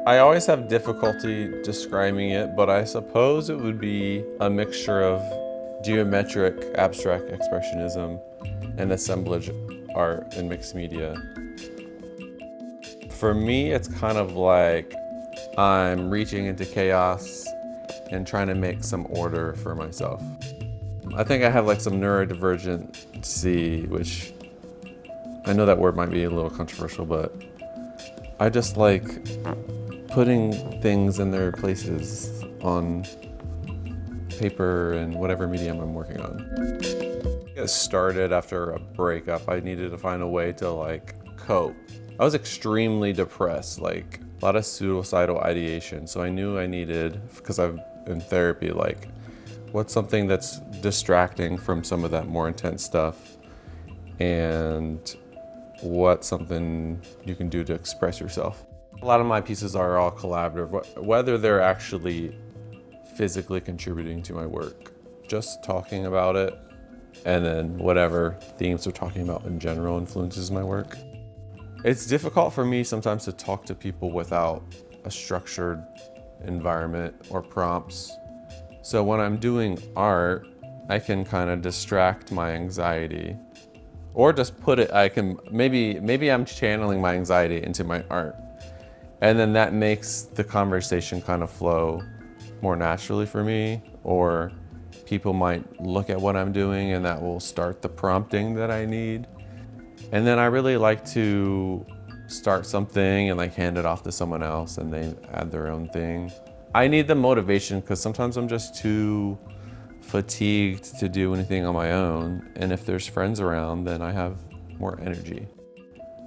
I always have difficulty describing it, but I suppose it would be a mixture of geometric abstract expressionism and assemblage art and mixed media. For me, it's kind of like I'm reaching into chaos and trying to make some order for myself. I think I have like some neurodivergency, which I know that word might be a little controversial, but I just like putting things in their places on paper and whatever medium I'm working on. It started after a breakup. I needed to find a way to like cope. I was extremely depressed, like a lot of suicidal ideation. So I knew I needed, because I'm in therapy, like what's something that's distracting from some of that more intense stuff, and what's something you can do to express yourself. A lot of my pieces are all collaborative, whether they're actually physically contributing to my work. Just talking about it, and then whatever themes we're talking about in general influences my work. It's difficult for me sometimes to talk to people without a structured environment or prompts. So when I'm doing art, I can kind of distract my anxiety, or just put it, maybe I'm channeling my anxiety into my art. And then that makes the conversation kind of flow more naturally for me, or people might look at what I'm doing and that will start the prompting that I need. And then I really like to start something and like hand it off to someone else and they add their own thing. I need the motivation because sometimes I'm just too fatigued to do anything on my own. And if there's friends around, then I have more energy.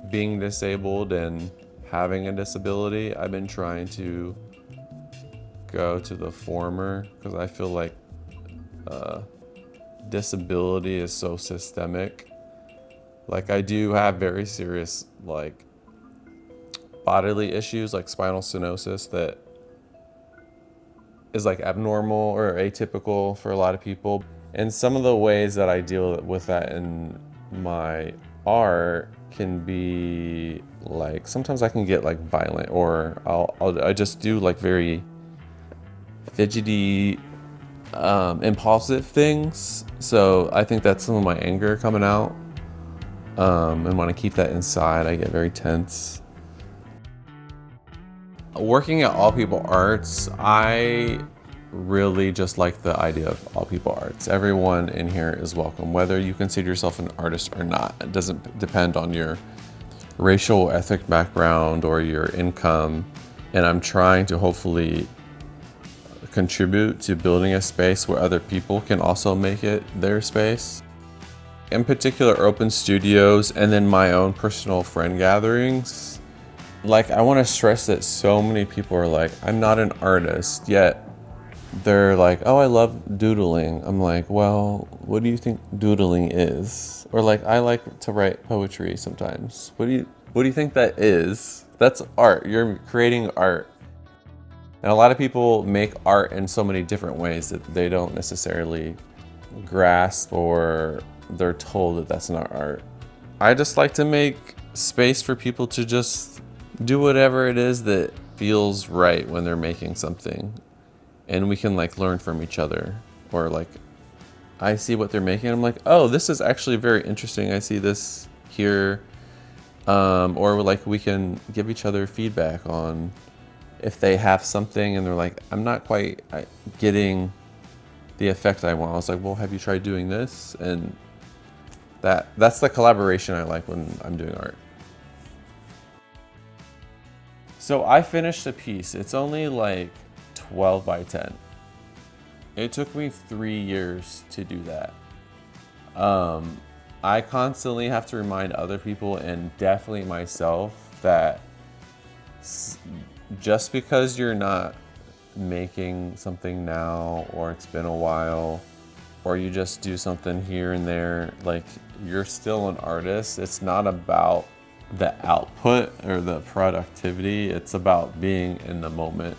Being disabled and having a disability, I've been trying to go to the former because I feel like disability is so systemic. Like I do have very serious like bodily issues like spinal stenosis that is like abnormal or atypical for a lot of people. And some of the ways that I deal with that in my art can be like, sometimes I can get like violent, or I just do like very fidgety, impulsive things. So I think that's some of my anger coming out. And when I keep that inside, I get very tense. Working at All People Arts, I really just like the idea of All People Arts. Everyone in here is welcome, whether you consider yourself an artist or not. It doesn't depend on your racial, ethnic background or your income. And I'm trying to hopefully contribute to building a space where other people can also make it their space. In particular, open studios and then my own personal friend gatherings. Like, I want to stress that so many people are like, I'm not an artist, yet they're like, oh, I love doodling. I'm like, well, what do you think doodling is? Or like, I like to write poetry sometimes. What do you think that is? That's art. You're creating art. And a lot of people make art in so many different ways that they don't necessarily grasp, or they're told that that's not art. I just like to make space for people to just do whatever it is that feels right when they're making something. And we can like learn from each other. Or like, I see what they're making, I'm like, oh, this is actually very interesting. I see this here. Or like we can give each other feedback on if they have something and they're like, I'm not quite getting the effect I want. I was like, well, have you tried doing this? And that's the collaboration I like when I'm doing art. So I finished a piece. It's only like 12 by 10. It took me 3 years to do that. I constantly have to remind other people, and definitely myself, that just because you're not making something now, or it's been a while, or you just do something here and there, like, you're still an artist. It's not about the output or the productivity. It's about being in the moment.